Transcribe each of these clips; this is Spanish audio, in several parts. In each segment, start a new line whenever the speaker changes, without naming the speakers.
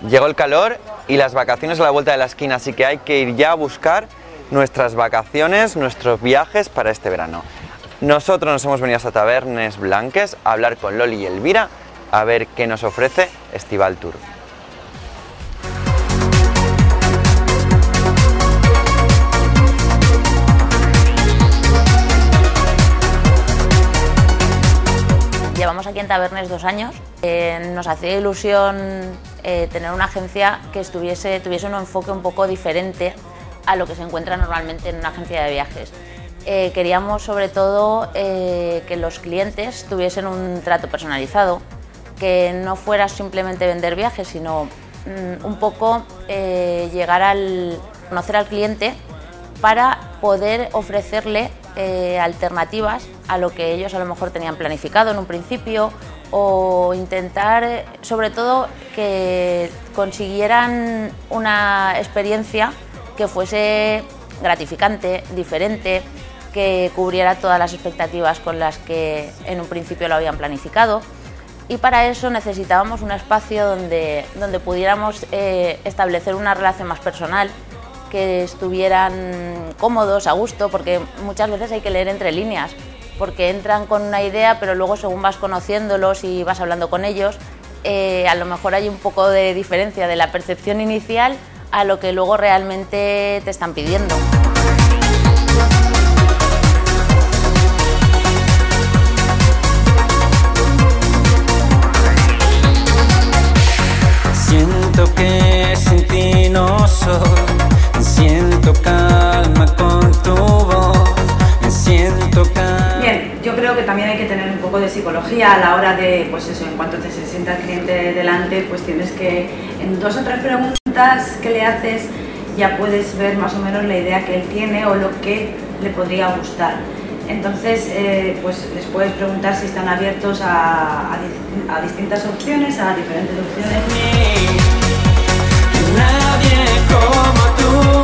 Llegó el calor y las vacaciones a la vuelta de la esquina, así que hay que ir ya a buscar nuestras vacaciones, nuestros viajes para este verano. Nosotros nos hemos venido a Tavernes Blanques a hablar con Loli y Elvira a ver qué nos ofrece Estival Tour.
Llevamos aquí en Tavernes 2 años. Nos hacía ilusión tener una agencia que tuviese un enfoque un poco diferente a lo que se encuentra normalmente en una agencia de viajes. Queríamos sobre todo que los clientes tuviesen un trato personalizado, que no fuera simplemente vender viajes, sino un poco llegar a conocer al cliente para poder ofrecerle alternativas a lo que ellos a lo mejor tenían planificado en un principio, o intentar sobre todo que consiguieran una experiencia que fuese gratificante, diferente, que cubriera todas las expectativas con las que en un principio lo habían planificado. Y para eso necesitábamos un espacio donde pudiéramos establecer una relación más personal, que estuvieran cómodos, a gusto, porque muchas veces hay que leer entre líneas, porque entran con una idea, pero luego según vas conociéndolos y vas hablando con ellos, a lo mejor hay un poco de diferencia de la percepción inicial a lo que luego realmente te están pidiendo.
Siento que sin ti no soy, siento calma con tu voz, siento calma.
Bien, yo creo que también hay que tener un poco de psicología a la hora de, pues eso, en cuanto se sienta el cliente delante, pues tienes que, en 2 o 3 preguntas que le haces, ya puedes ver más o menos la idea que él tiene o lo que le podría gustar. Entonces, pues les puedes preguntar si están abiertos a distintas opciones, a diferentes opciones.
Nadie como tú,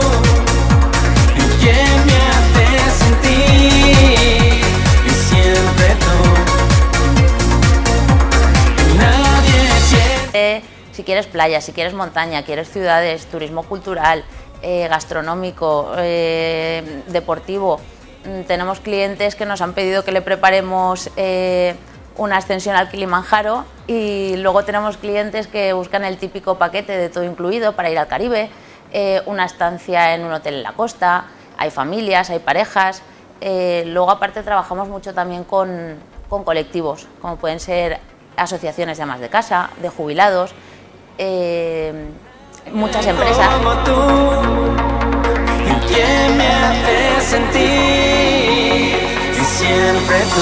quien me hace sentir, y siempre tú. Nadie quiere.
Si quieres playa, si quieres montaña, quieres ciudades, turismo cultural, gastronómico, deportivo. Tenemos clientes que nos han pedido que le preparemos una ascensión al Kilimanjaro, y luego tenemos clientes que buscan el típico paquete de todo incluido para ir al Caribe, una estancia en un hotel en la costa, hay familias, hay parejas. Luego aparte trabajamos mucho también con colectivos, como pueden ser asociaciones de amas de casa, de jubilados, muchas empresas.
Como tú, quien me hace sentir, y siempre tú.